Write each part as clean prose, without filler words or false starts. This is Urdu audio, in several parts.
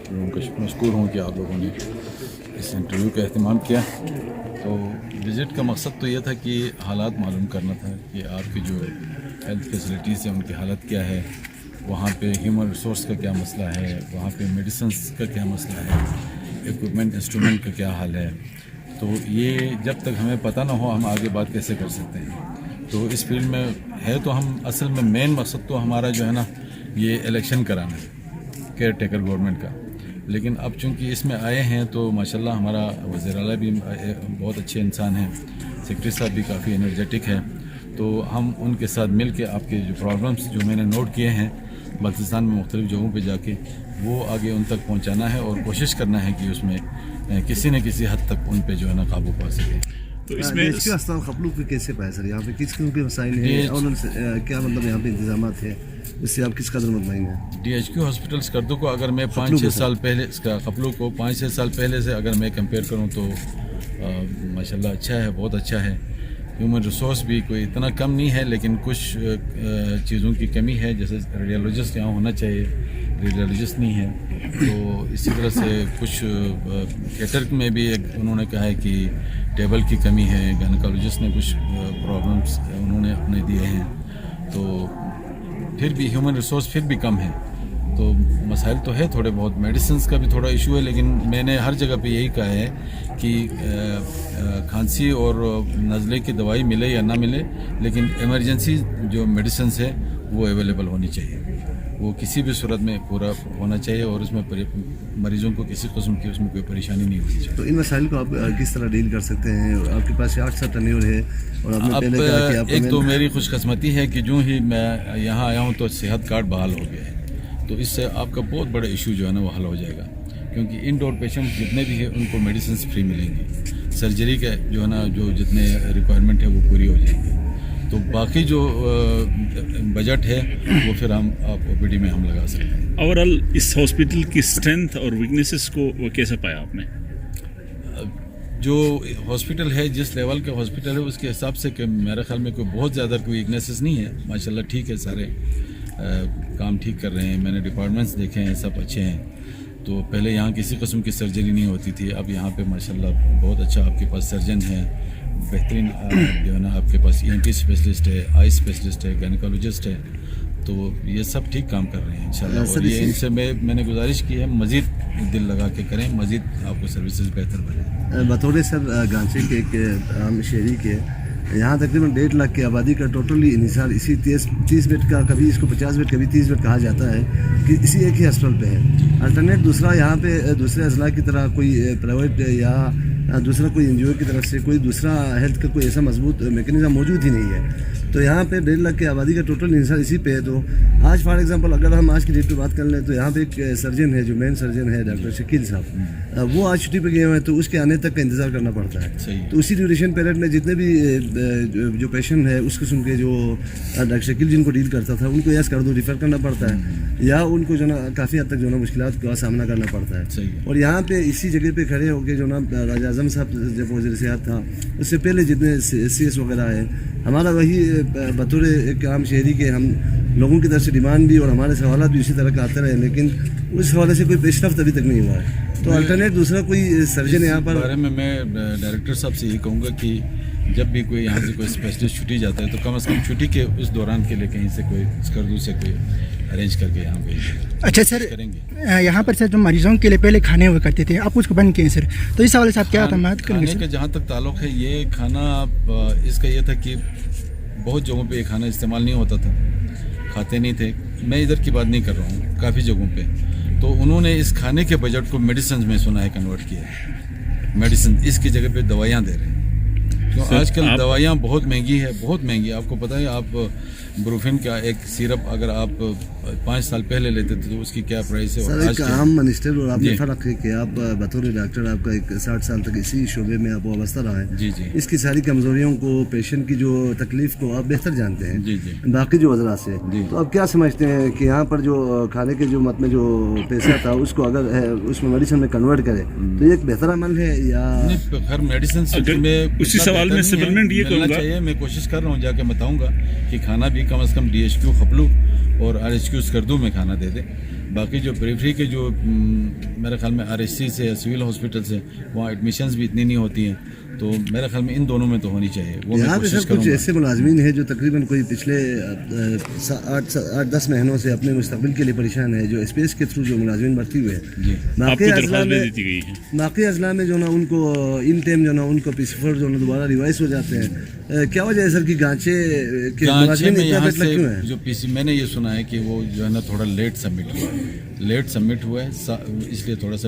ان کا مشکور ہوں کہ آپ لوگوں نے اس انٹرویو کا اہتمام کیا. تو وزٹ کا مقصد تو یہ تھا کہ حالات معلوم کرنا تھا کہ آپ کی جو ہیلتھ فیسلٹیز ہیں ان کی حالت کیا ہے, وہاں پہ ہیومن ریسورس کا کیا مسئلہ ہے, وہاں پہ میڈیسنس کا کیا مسئلہ ہے, ایکوپمنٹ انسٹرومنٹ کا کیا حال ہے. تو یہ جب تک ہمیں پتہ نہ ہو ہم آگے بات کیسے کر سکتے ہیں. تو اس فیلڈ میں ہے تو ہم اصل میں مین مقصد تو ہمارا جو ہے نا یہ الیکشن کرانا ہے کیئر ٹیکر گورنمنٹ کا. لیکن اب چونکہ اس میں آئے ہیں تو ماشاءاللہ ہمارا وزیر اعلیٰ بھی بہت اچھے انسان ہیں, سیکرٹری صاحب بھی کافی انرجیٹک ہے. تو ہم ان کے ساتھ مل کے آپ کے جو پرابلمس جو میں نے نوٹ کیے ہیں بلوچستان میں مختلف جگہوں پہ جا کے وہ آگے ان تک پہنچانا ہے اور کوشش کرنا ہے کہ اس میں کسی نہ کسی حد تک ان پہ جو ہے نا قابو پا سکے. تو اس میں اسپتال خپلو پہ کیسے پائے سر, یہاں پہ کس قسم کے مسائل ہیں اور کیا مطلب یہاں پہ انتظامات ہیں, اس سے آپ کس قدر مطمئن ہیں؟ D H Q hospital Skardu کو اگر میں 5-6 سال پہلے اس کا خپلو کو 5-6 سال پہلے سے اگر میں کمپیئر کروں تو ماشاءاللہ اچھا ہے, بہت اچھا ہے. ہیومن ریسورس بھی کوئی اتنا کم نہیں ہے لیکن کچھ چیزوں کی کمی ہے, جیسے ریڈیولوجسٹ یہاں ہونا چاہیے, ریڈیولوجسٹ نہیں ہے. تو اسی طرح سے کچھ کیٹر میں بھی ایک انہوں نے کہا ہے کہ ٹیبل کی کمی ہے, گائنیکالوجسٹ نے کچھ پرابلمس انہوں نے اپنے دیے ہیں. تو پھر بھی ہیومن ریسورس پھر بھی کم ہے. تو مسائل تو ہے تھوڑے بہت, میڈیسنس کا بھی تھوڑا ایشو ہے, لیکن میں نے ہر جگہ پہ یہی کہا ہے کہ کھانسی اور نزلے کی دوائی ملے یا نہ ملے لیکن ایمرجنسی جو میڈیسنس ہے وہ اویلیبل ہونی چاہیے, وہ کسی بھی صورت میں پورا ہونا چاہیے اور اس میں مریضوں کو کسی قسم کی اس میں کوئی پریشانی نہیں ہونی چاہیے. تو ان مسائل کو آپ کس طرح ڈیل کر سکتے ہیں؟ آپ کے پاس 8 سال ٹینیور ہے اور آپ نے پہلے کہا کہ آپ ایک تو میری خوش قسمتی ہے کہ جو ہی میں یہاں آیا ہوں تو صحت کارڈ بحال ہو گیا ہے. تو اس سے آپ کا بہت بڑا ایشو جو ہے نا وہ حل ہو جائے گا, کیونکہ انڈور پیشنٹ جتنے بھی ہیں ان کو میڈیسنس فری ملیں گی, سرجری کا جو ہے نا جو جتنے ریکوائرمنٹ ہے وہ پوری ہو جائیں گی. تو باقی جو بجٹ ہے وہ پھر ہم آپ او پی ڈی میں ہم لگا سکتے ہیں. اوور آل اس ہاسپٹل کی اسٹرینتھ اور ویکنیسز کو وہ کیسے پایا آپ نے؟ جو ہاسپٹل ہے جس لیول کا ہاسپٹل ہے اس کے حساب سے کہ میرے خیال میں کوئی بہت زیادہ کوئی ویکنیسز نہیں ہے. ماشاءاللہ ٹھیک ہے, سارے کام ٹھیک کر رہے ہیں. میں نے ڈپارٹمنٹس دیکھے ہیں, سب اچھے ہیں. تو پہلے یہاں کسی قسم کی سرجری نہیں ہوتی تھی, اب یہاں پہ ماشاءاللہ بہت اچھا آپ کے پاس سرجن ہے, بہترین جو ہے نا آپ کے پاس ENT اسپیشلسٹ ہے, آئی اسپیشلسٹ ہے, گائنیکالوجسٹ ہے. تو یہ سب ٹھیک کام کر رہے ہیں انشاءاللہ. اور یہ ان سے میں نے گزارش کی ہے مزید دل لگا کے کریں, مزید آپ کو سروسز بہتر بنیں. بطور سر گانچے کے ایک عام شہری کے یہاں تقریباً 1.5 لاکھ کی آبادی کا ٹوٹلی انحصار اسی 30 بیڈ کا, کبھی اس کو 50 بیڈ کبھی 30 بیڈ کہا جاتا ہے کہ اسی ایک ہی ہسپتال پہ ہے. الٹرنیٹ دوسرا یہاں پہ دوسرے اضلاع کی طرح کوئی پرائیویٹ یا دوسرا کوئی NGO کی طرف سے کوئی دوسرا ہیلتھ کا کوئی ایسا مضبوط میکینزم موجود ہی نہیں ہے. تو یہاں پہ 1.5 لاکھ کی آبادی کا ٹوٹل انحصار اسی پہ ہے. تو آج فار ایگزامپل اگر ہم آج کی ڈیٹ پہ بات کر لیں تو یہاں پہ ایک سرجن ہے جو مین سرجن ہے ڈاکٹر شکیل صاحب, وہ آج چھٹی پہ گئے ہوئے ہیں تو اس کے آنے تک کا انتظار کرنا پڑتا ہے. تو اسی ڈیوریشن پیریڈ میں جتنے بھی جو پیشنٹ ہے اس قسم کے جو ڈاکٹر شکیل جن کو ڈیل کرتا تھا ان کو یس کر دو ریفر کرنا پڑتا ہے, یا ان کو جو نا کافی حد تک جو نا مشکلات کا سامنا کرنا پڑتا ہے. اور یہاں پہ اسی جگہ پہ کھڑے ہو کے جو نا راجہ اعظم صاحب جب وزیر صحت تھا اس سے پہلے جتنے CS وغیرہ ہے, ہمارا وہی بطور ایک عام شہری کے ہم لوگوں کی طرف سے ڈیمانڈ بھی اور ہمارے سوالات بھی اسی طرح کا آتے رہے, لیکن اس حوالے سے کوئی پیش رفت ابھی تک نہیں ہوا ہے. تو الٹرنیٹ دوسرا کوئی سرجن یہاں پر بارے میں ڈائریکٹر صاحب سے یہ کہوں گا کہ جب بھی کوئی یہاں سے کوئی اسپیشلسٹ چھٹی جاتا ہے تو کم از کم چھٹی کے اس دوران کے لیے کہیں سے کوئی اسکردو سے کوئی ارینج کر کے یہاں پہ اچھا سر کریں گے. یہاں پر سر جو مریضوں کے لیے پہلے کھانے ہوا کرتے تھے آپ اس کو بند کیے سر, تو اس حوالے سے آپ کیا اقدامات کریں گے کھانے کا جہاں تک تعلق ہے یہ کھانا اس کا یہ تھا کہ بہت جگہوں پہ یہ کھانا استعمال نہیں ہوتا تھا, کھاتے نہیں تھے. میں ادھر کی بات نہیں کر رہا ہوں, کافی جگہوں پہ. تو انہوں نے اس کھانے کے بجٹ کو میڈیسنز میں سنا ہے کنورٹ کیا ہے, میڈیسن اس کی جگہ پہ دوائیاں دے رہے ہیں. کیوں آج کل دوائیاں بہت مہنگی ہے, بہت مہنگی. آپ کو پتہ ہے آپ بروفین کا ایک سیرپ اگر آپ 5 سال پہلے لیتے تھے تو اس کی کیا پرائس ہے. سر ایک عام منسٹر اور آپ نے فرق ہے کہ آپ بطور ڈاکٹر آپ کا ایک 60 سال تک اسی شعبے میں آپ وابستہ رہا ہے. جی جی. اس کی ساری کمزوریوں کو, پیشنٹ کی جو تکلیف کو آپ بہتر جانتے ہیں جی جی باقی جو وزراء سے. تو آپ کیا سمجھتے ہیں کہ یہاں پر جو کھانے کے جو مت میں جو پیسہ تھا اس کو اگر اس میں میڈیسن میں کنورٹ کرے تو یہ ایک بہتر عمل ہے یا ہر میڈیسن میں اسی سوال میں سپلیمنٹ یہ کہوں گا, میں کوشش کر رہا ہوں جا کے بتاؤں گا کہ کھانا بھی کم از کم DHQ خپلو اور RHQ اسکردو میں کھانا دے دیں. باقی جو پریفری کے جو میرے خیال میں RSC سے یا سول ہاسپٹل سے وہاں ایڈمیشنز بھی اتنی نہیں ہوتی ہیں, تو میرے خیال میں ان دونوں میں تو ہونی چاہیے. وہ میں یہاں پہ کوشش سر کروں کچھ گا. ایسے ملازمین ہیں جو تقریباً کوئی پچھلے 8-10 مہینوں سے اپنے مستقبل کے لیے پریشان ہے, جو اسپیس کے تھرو جو ملازمین بھرتی ہوئے ہیں. جی باقی آپ کو اضلاع درخواست میں دے دیتی گئی ہے. باقی اضلاع میں جو نا ان کو ان ٹائم جو نا ان کو PC4 جو نا دوبارہ ریوائز ہو جاتے ہیں. کیا وجہ ہے سر کہ گانچے کے گانچے ملازمین میں اتنا یہاں بیٹھ لگ کیوں سے ہیں؟ جو PC میں نے یہ سنا ہے کہ وہ جو ہے نا تھوڑا لیٹ سبمٹ ہوا ہے, اس لیے تھوڑا سا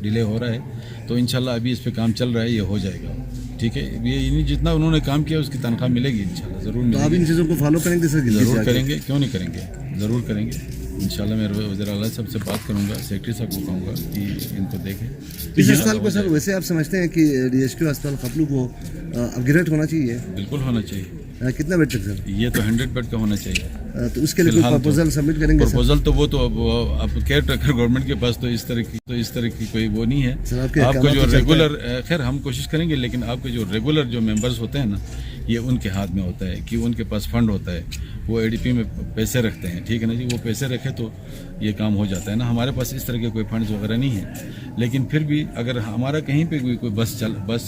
ڈیلے ہو رہا ہے. تو انشاءاللہ ابھی اس پہ کام چل رہا ہے, یہ ہو جائے گا. ٹھیک ہے, یہ جتنا انہوں نے کام کیا اس کی تنخواہ ملے گی انشاءاللہ, ضرور تو ملے آپ گی. ان چیزوں کو فالو کریں گے سر؟ ضرور کریں گے, کیوں نہیں کریں گے, ضرور کریں گے انشاءاللہ. میں وزیر اعلیٰ صاحب سے بات کروں گا, سیکرٹری صاحب کو کہوں گا کہ ان کو دیکھیں. اس اسپتال کو سر ویسے آپ سمجھتے ہیں کہ DHQ اسپتال خپلو کو اپ گریڈ ہونا چاہیے؟ بالکل ہونا چاہیے. کتنا بیڈ تک سر؟ یہ تو 100 بیڈ کا ہونا چاہیے. تو اس کے لیے کوئی پرپوزل سبمٹ کریں گے سر؟ پرپوزل تو وہ تو اب کیئر ٹیکر گورنمنٹ کے پاس تو اس طرح کی کوئی وہ نہیں ہے. آپ کو جو ریگولر, خیر ہم کوشش کریں گے, لیکن آپ کے جو ریگولر جو ممبرز ہوتے ہیں نا, یہ ان کے ہاتھ میں ہوتا ہے کہ ان کے پاس فنڈ ہوتا ہے, وہ ADP میں پیسے رکھتے ہیں. ٹھیک ہے نا جی, وہ پیسے رکھے تو یہ کام ہو جاتا ہے نا. ہمارے پاس اس طرح کے کوئی فنڈز وغیرہ نہیں ہیں, لیکن پھر بھی اگر ہمارا کہیں پہ کوئی بس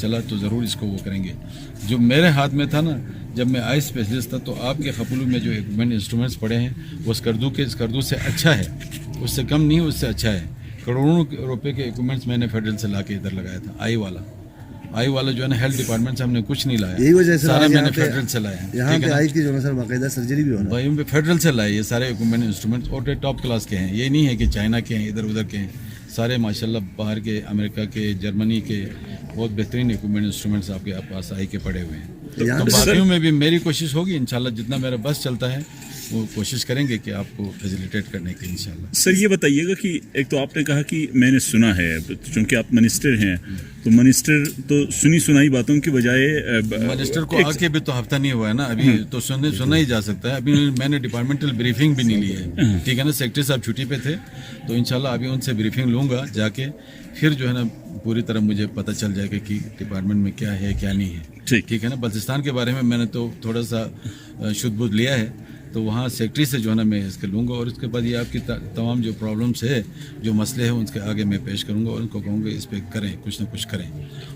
چلا تو ضرور اس کو وہ کریں گے. جو میرے ہاتھ میں تھا نا جب میں آئی اسپیشلسٹ تھا, تو آپ کے خپلو میں جو ایکوپمنٹ انسٹرومنٹس پڑے ہیں وہ اسکردو سے اچھا ہے, اس سے کم نہیں, اس سے اچھا ہے. کروڑوں روپے کے ایکوپمنٹس میں نے فیڈرل سے لا کے ادھر لگایا تھا. آئی والا جو ہے نا ہیلتھ ڈپارٹمنٹ سے ہم نے کچھ نہیں لایا, یہی وجہ سے سارا میں نے فیڈرل سے لایا. یہاں پہ آئی کی جو ہے سر باقاعدہ سرجری بھی ہونا بھائی فیڈرل سے لائے یہ سارے ایکوپمنٹ انسٹرومنٹس, اور ٹاپ کلاس کے ہیں. یہ نہیں ہے کہ چائنا کے ہیں, ادھر ادھر کے ہیں, سارے ماشاءاللہ باہر کے, امریکہ کے, جرمنی کے بہت بہترین ایکوپمنٹ انسٹرومنٹس آپ کے پاس آئی کے پڑے ہوئے ہیں. تو باقیوں میں بھی میری کوشش ہوگی انشاءاللہ, جتنا میرا بس چلتا ہے وہ کوشش کریں گے کہ آپ کو فیسیلیٹیٹ کرنے کی انشاءاللہ. سر یہ بتائیے گا کہ ایک تو آپ نے کہا کہ میں نے سنا ہے, چونکہ آپ منسٹر ہیں, تو منسٹر تو سنی سنائی باتوں کی بجائے منسٹر کو آ کے بھی تو ہفتہ نہیں ہوا ہے نا ابھی, تو سنا ہی جا سکتا ہے. ابھی میں نے ڈپارٹمنٹل بریفنگ بھی نہیں لی ہے. ٹھیک ہے نا, سیکرٹری صاحب چھٹی پہ تھے, تو انشاءاللہ ابھی ان سے بریفنگ لوں گا جا کے, پھر جو ہے نا پوری طرح مجھے پتہ چل جائے گا کہ ڈپارٹمنٹ میں کیا ہے کیا نہیں ہے. ٹھیک ہے نا. بلتستان کے بارے میں نے تو تھوڑا سا شدھ بدھ لیا ہے, تو وہاں سیکرٹری سے جو ہے نا میں اس کے لوں گا, اور اس کے بعد یہ آپ کی تمام جو پرابلمس ہے, جو مسئلے ہیں, ان کے آگے میں پیش کروں گا, اور ان کو کہوں گا اس پہ کریں, کچھ نہ کچھ کریں.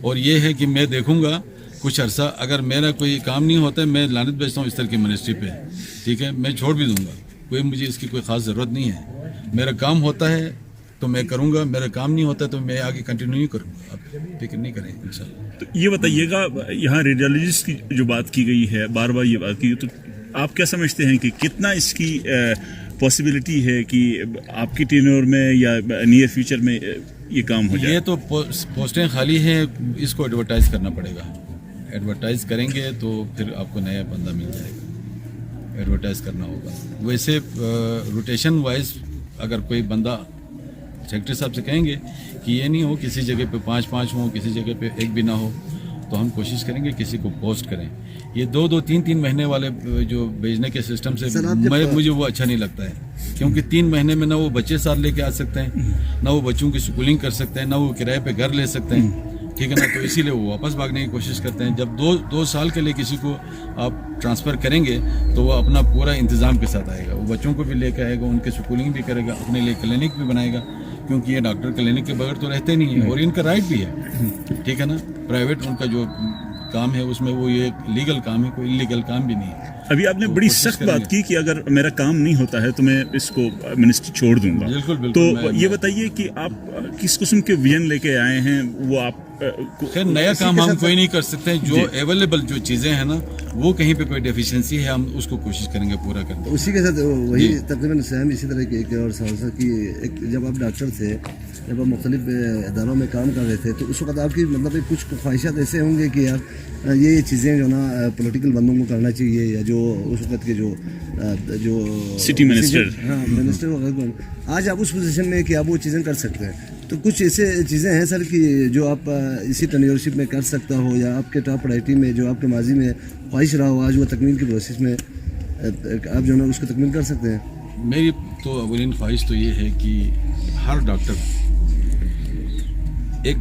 اور یہ ہے کہ میں دیکھوں گا کچھ عرصہ, اگر میرا کوئی کام نہیں ہوتا ہے میں لعنت بھیجتا ہوں اس طرح کی منسٹری پہ. ٹھیک ہے, میں چھوڑ بھی دوں گا, کوئی مجھے اس کی کوئی خاص ضرورت نہیں ہے. میرا کام ہوتا ہے تو میں کروں گا, میرا کام نہیں ہوتا تو میں آگے کنٹینیو نہیں کروں گا. آپ فکر نہیں کریں انشاءاللہ. تو یہ بتائیے گا, یہاں ریڈیالوجسٹ کی جو بات کی گئی ہے, بار بار یہ بات کی, تو آپ کیا سمجھتے ہیں کہ کتنا اس کی پاسبلٹی ہے کہ آپ کی ٹینور میں یا نیئر فیوچر میں یہ کام ہو جائے؟ یہ تو پوسٹیں خالی ہیں, اس کو ایڈورٹائز کرنا پڑے گا. ایڈورٹائز کریں گے تو پھر آپ کو نیا بندہ مل جائے گا, ایڈورٹائز کرنا ہوگا. ویسے روٹیشن وائز اگر کوئی بندہ سیکرٹری صاحب سے کہیں گے کہ یہ نہیں ہو کسی جگہ پہ 5 ہوں, کسی جگہ پہ 1 بھی نہ ہو, تو ہم کوشش کریں گے کسی کو پوسٹ کریں. یہ 2-2, 3-3 مہینے والے جو بھیجنے کے سسٹم سے مجھے وہ اچھا نہیں لگتا ہے, کیونکہ 3 مہینے میں نہ وہ بچے ساتھ لے کے آ سکتے ہیں, نہ وہ بچوں کی اسکولنگ کر سکتے ہیں, نہ وہ کرائے پہ گھر لے سکتے ہیں. ٹھیک ہے نا, تو اسی لیے وہ واپس بھاگنے کی کوشش کرتے ہیں. جب 2 سال کے لیے کسی کو آپ ٹرانسفر کریں گے تو وہ اپنا پورا انتظام کے ساتھ آئے گا, وہ بچوں کو بھی لے کے آئے گا, ان کی اسکولنگ بھی کرے گا, اپنے لیے کلینک بھی بنائے گا, کیونکہ یہ ڈاکٹر کلینک کے بغیر تو رہتے نہیں ہیں, اور ان کا رائٹ بھی ہے. ٹھیک ہے نا, پرائیویٹ ان کا جو کام ہے اس میں وہ یہ لیگل کام ہے, کوئی انلیگل کام بھی نہیں ہے. ابھی آپ نے بڑی سخت بات کی کہ اگر میرا کام نہیں ہوتا ہے تو میں اس کو منسٹری چھوڑ دوں گا. بالکل. تو یہ بتائیے کہ آپ کس قسم کے ویژن لے کے آئے ہیں, وہ آپ خیر نیا کام ہم کوئی نہیں کر سکتے, جو اویلیبل جو چیزیں ہیں نا وہ کہیں پہ کوئی ڈیفیشنسی ہے ہم اس کو کوشش کریں گے پورا کرنے. اسی کے ساتھ وہی تقریباً سیم اسی طرح کے ایک اور سوال تھا کہ جب آپ ڈاکٹر تھے, جب آپ مختلف اداروں میں کام کر رہے تھے, تو اس وقت آپ کی مطلب کچھ خواہشات ایسے ہوں گے کہ یار یہ چیزیں جو نا پولیٹیکل بندوں کو کرنا چاہیے, یا جو اس وقت کے جو سٹی منسٹر منسٹر وغیرہ, آج آپ اس پوزیشن میں کہ آپ وہ چیزیں کر سکتے ہیں. تو کچھ ایسے چیزیں ہیں سر کہ جو آپ اسی ٹینیورشپ میں کر سکتا ہو, یا آپ کے ٹاپ پرائرٹی میں جو آپ کے ماضی میں خواہش رہا ہو, آج وہ تکمیل کی پروسیس میں آپ جو ہے نا اس کو تکمیل کر سکتے ہیں؟ میری تو اولین خواہش تو یہ ہے کہ ہر ڈاکٹر ایک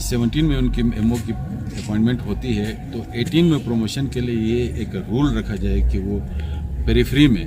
17 میں ان کی MO کی اپوائنٹمنٹ ہوتی ہے, تو 18 میں پروموشن کے لیے یہ ایک رول رکھا جائے کہ وہ پیریفری میں